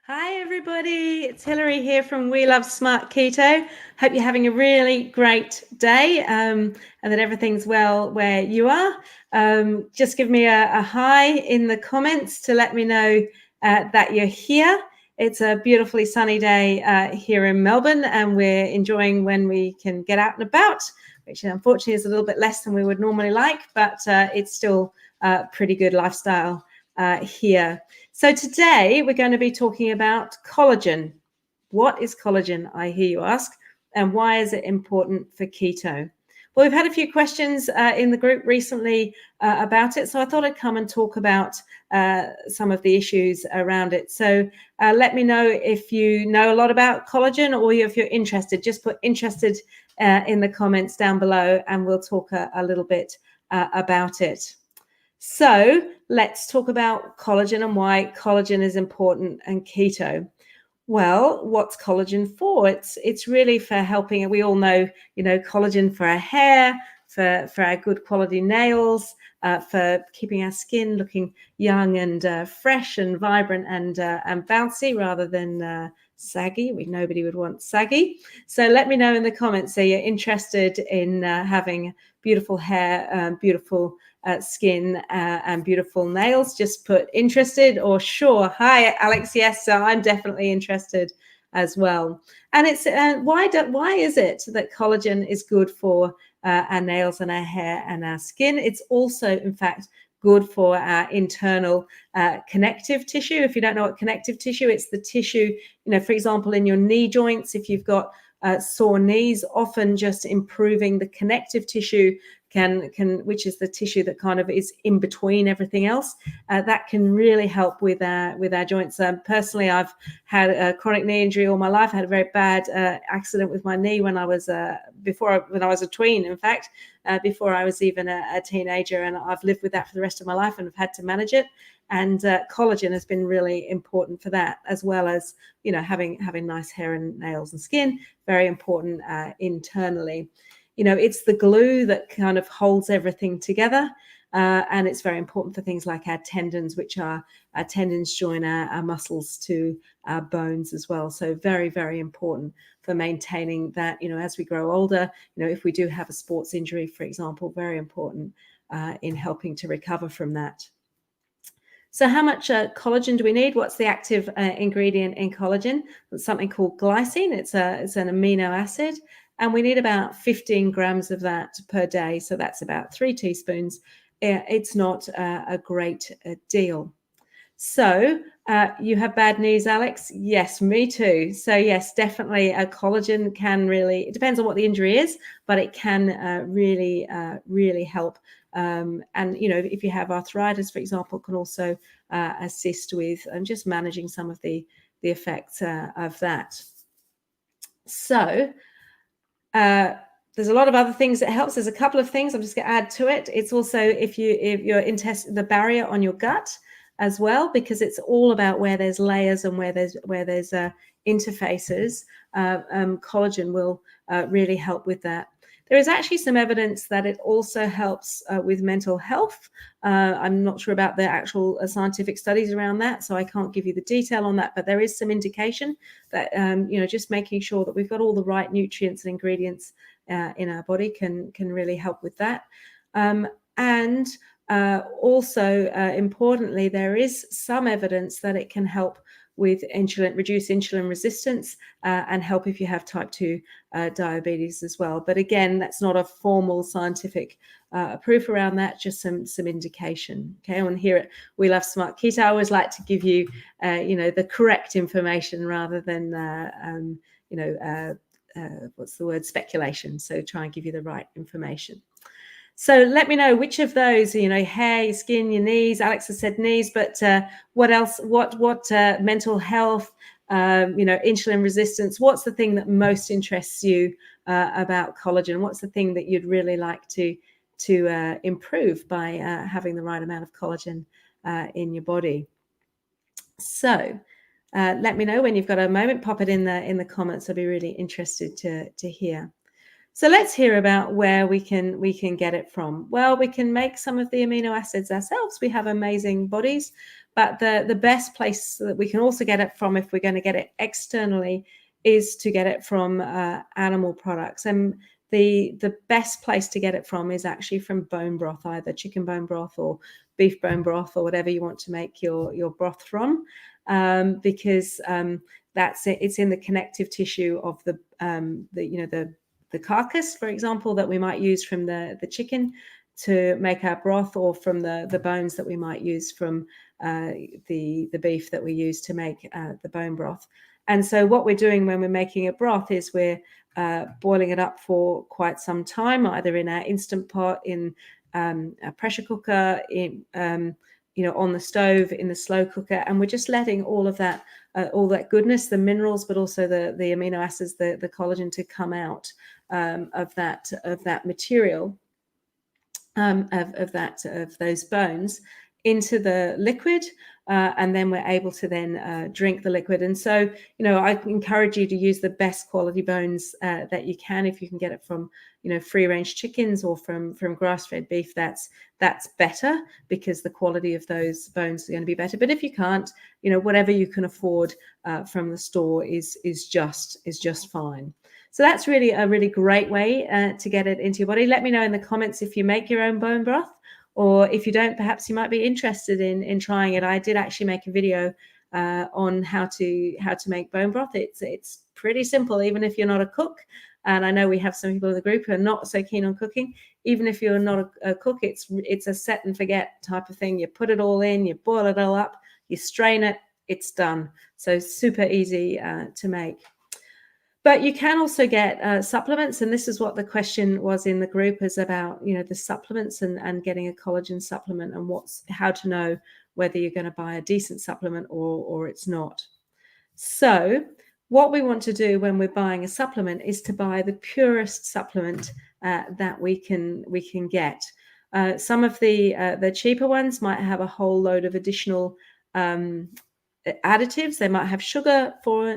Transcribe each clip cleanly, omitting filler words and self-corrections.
Hi, everybody. It's Hilary here from We Love Smart Keto. Hope you're having a really great day and that everything's well where you are. Just give me a hi in the comments to let me know that you're here. It's a beautifully sunny day here in Melbourne, and we're enjoying when we can get out and about, which unfortunately is a little bit less than we would normally like, but it's still a pretty good lifestyle here. So today we're going to be talking about collagen. What is collagen, I hear you ask, and why is it important for keto? Well, we've had a few questions in the group recently about it, so I thought I'd come and talk about some of the issues around it. So let me know if you know a lot about collagen or if you're interested. Just put interested in the comments down below and we'll talk a little bit about it. So let's talk about collagen and why collagen is important and keto. Well, what's collagen for? It's really for helping. We all know, collagen for our hair, for our good quality nails, for keeping our skin looking young and fresh and vibrant and bouncy rather than saggy. Nobody would want saggy. So let me know in the comments. So you're interested in having beautiful hair, beautiful skin and beautiful nails. Just put interested or sure. Hi, Alex. Yes, so I'm definitely interested as well. And it's why is it that collagen is good for our nails and our hair and our skin? It's also, in fact, good for our internal connective tissue. If you don't know what connective tissue, it's the tissue, for example, in your knee joints. If you've got sore knees, often just improving the connective tissue which is the tissue that kind of is in between everything else, that can really help with our joints. Personally, I've had a chronic knee injury all my life. I had a very bad accident with my knee when I was when I was a tween, in fact, before I was even a teenager, and I've lived with that for the rest of my life and have had to manage it. And collagen has been really important for that, as well as having nice hair and nails and skin. Very important internally. It's the glue that kind of holds everything together. And it's very important for things like our tendons, which our tendons join our muscles to our bones as well. So very, very important for maintaining that, as we grow older, if we do have a sports injury, for example, very important in helping to recover from that. So how much collagen do we need? What's the active ingredient in collagen? It's something called glycine. It's an amino acid. And we need about 15 grams of that per day. So that's about 3 teaspoons. It's not a great deal. So you have bad knees, Alex? Yes, me too. So yes, definitely collagen can really, it depends on what the injury is, but it can really help. And, if you have arthritis, for example, can also assist with just managing some of the effects of that. So there's a lot of other things that helps. There's a couple of things I'm just going to add to it. It's also if you're the barrier on your gut as well, because it's all about where there's layers and where there's interfaces. Collagen will really help with that. There is actually some evidence that it also helps with mental health. I'm not sure about the actual scientific studies around that, so I can't give you the detail on that, but there is some indication that, just making sure that we've got all the right nutrients and ingredients in our body can really help with that. And also, importantly, there is some evidence that it can help with reduce insulin resistance and help if you have type 2 diabetes as well. But again, that's not a formal scientific proof around that, just some indication. Okay, and here at We Love Smart Keto, I always like to give you, the correct information rather than, speculation. So try and give you the right information. So let me know which of those, hair, your skin, your knees. Alex has said knees, but what else? What mental health, insulin resistance? What's the thing that most interests you about collagen? What's the thing that you'd really like to improve by having the right amount of collagen in your body? So let me know when you've got a moment. Pop it in the comments. I'd be really interested to hear. So let's hear about where we can get it from. Well, we can make some of the amino acids ourselves. We have amazing bodies, but the best place that we can also get it from, if we're going to get it externally, is to get it from animal products. And the best place to get it from is actually from bone broth, either chicken bone broth or beef bone broth, or whatever you want to make your broth from, because that's it. It's in the connective tissue of the carcass, for example, that we might use from the chicken to make our broth, or from the bones that we might use from the beef that we use to make the bone broth. And so what we're doing when we're making a broth is we're boiling it up for quite some time, either in our Instant Pot, in a pressure cooker, in on the stove, in the slow cooker, and we're just letting all that goodness, the minerals, but also the amino acids, the collagen, to come out of that material, of those bones, into the liquid, and then we're able to then drink the liquid. And so, I encourage you to use the best quality bones that you can. If you can get it from, free range chickens or from grass-fed beef, that's better, because the quality of those bones are going to be better. But if you can't, whatever you can afford from the store is just fine. So that's really a really great way to get it into your body. Let me know in the comments if you make your own bone broth, or if you don't, perhaps you might be interested in trying it. I did actually make a video on how to make bone broth. It's pretty simple, even if you're not a cook. And I know we have some people in the group who are not so keen on cooking. Even if you're not a cook, it's a set and forget type of thing. You put it all in, you boil it all up, you strain it, it's done. So super easy to make. But you can also get supplements, and this is what the question was in the group, is about the supplements and getting a collagen supplement, and how to know whether you're going to buy a decent supplement or it's not. So what we want to do when we're buying a supplement is to buy the purest supplement that we can get. Some of the cheaper ones might have a whole load of additional additives. They might have sugar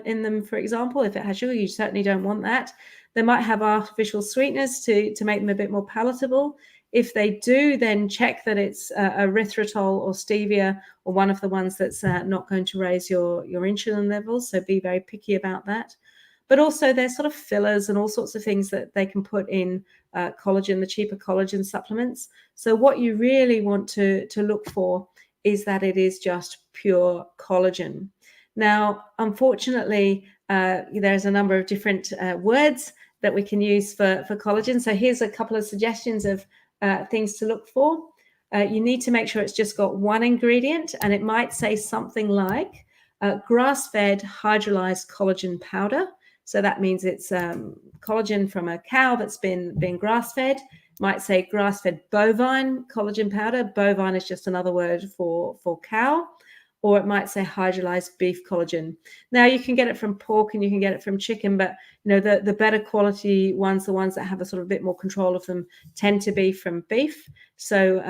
in them, for example. If it has sugar, you certainly don't want that. They might have artificial sweeteners to make them a bit more palatable. If they do, then check that it's erythritol or stevia, or one of the ones that's not going to raise your insulin levels. So be very picky about that. But also there's sort of fillers and all sorts of things that they can put in collagen, the cheaper collagen supplements. So what you really want to look for is that it is just pure collagen. Now, unfortunately, there's a number of different words that we can use for collagen. So here's a couple of suggestions of things to look for. You need to make sure it's just got one ingredient, and it might say something like grass-fed hydrolyzed collagen powder. So that means it's collagen from a cow that's been grass-fed. Might say grass-fed bovine collagen powder. Bovine is just another word for cow. Or it might say hydrolyzed beef collagen. Now, you can get it from pork and you can get it from chicken, but the better quality ones, the ones that have a sort of bit more control of them, tend to be from beef. So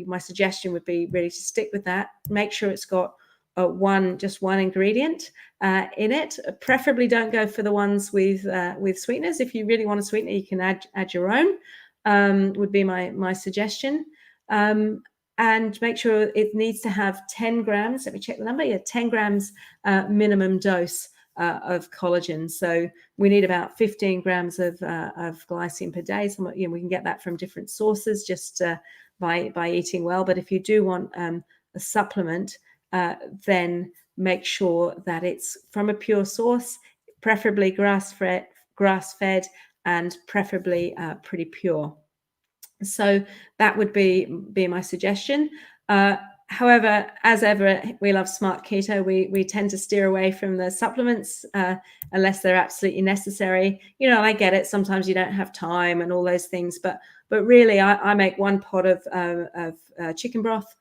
my suggestion would be really to stick with that. Make sure it's got just one ingredient in it. Preferably don't go for the ones with sweeteners. If you really want a sweetener, you can add your own. Would be my suggestion. And make sure it needs to have 10 grams. Let me check the number. Yeah, 10 grams minimum dose of collagen. So we need about 15 grams of glycine per day. So, we can get that from different sources just by eating well. But if you do want a supplement, then make sure that it's from a pure source, preferably grass-fed, and preferably pretty pure. So that would be my suggestion. However, as ever at We Love Smart Keto, we tend to steer away from the supplements unless they're absolutely necessary. I get it. Sometimes you don't have time and all those things, but really, I make one pot of chicken broth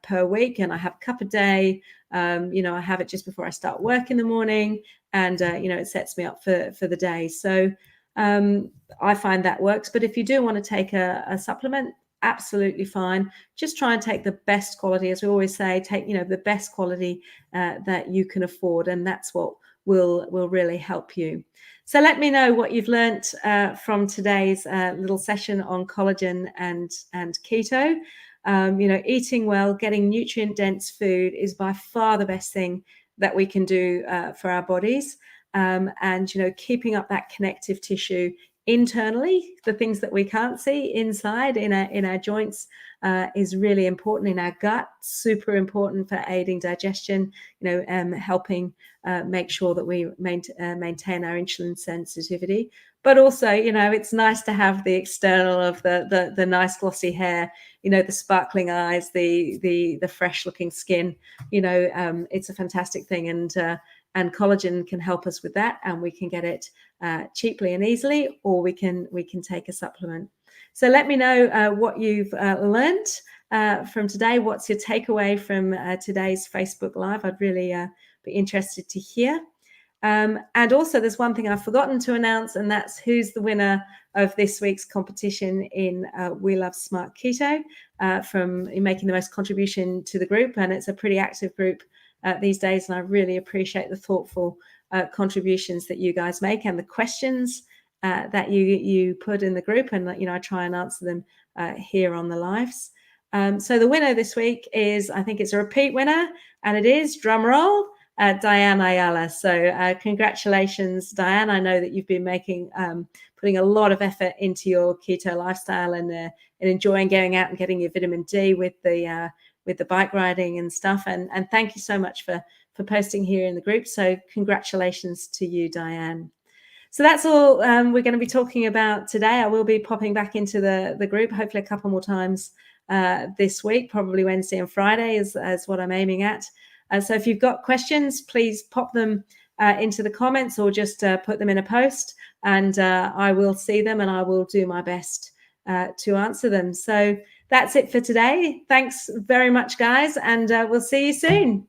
per week, and I have a cup a day. I have it just before I start work in the morning, and it sets me up for the day. So I find that works. But if you do want to take a supplement, absolutely fine. Just try and take the best quality, as we always say. Take the best quality that you can afford, and that's what will really help you. So let me know what you've learnt from today's little session on collagen and keto. Eating well, getting nutrient-dense food is by far the best thing that we can do for our bodies. And keeping up that connective tissue internally, the things that we can't see inside in our joints, is really important. In our gut, super important for aiding digestion, helping make sure that we maintain our insulin sensitivity. But also, it's nice to have the external of the nice glossy hair, the sparkling eyes, the fresh looking skin. It's a fantastic thing, and collagen can help us with that, and we can get it cheaply and easily, or we can take a supplement. So let me know what you've learned from today. What's your takeaway from today's Facebook Live? I'd really be interested to hear. And also, there's one thing I've forgotten to announce, and that's who's the winner of this week's competition in We Love Smart Keto, from making the most contribution to the group. And it's a pretty active group these days, and I really appreciate the thoughtful contributions that you guys make and the questions that you put in the group, and I try and answer them here on the lives. So the winner this week is, I think it's a repeat winner, and it is, drum roll, Diane Ayala. So congratulations, Diane. I know that you've been putting a lot of effort into your keto lifestyle and enjoying going out and getting your vitamin D with the bike riding and stuff. And thank you so much for posting here in the group. So congratulations to you, Diane. So that's all we're going to be talking about today. I will be popping back into the group, hopefully a couple more times this week, probably Wednesday and Friday is what I'm aiming at. So if you've got questions, please pop them into the comments, or just put them in a post, and I will see them and I will do my best to answer them. So that's it for today. Thanks very much, guys, and we'll see you soon.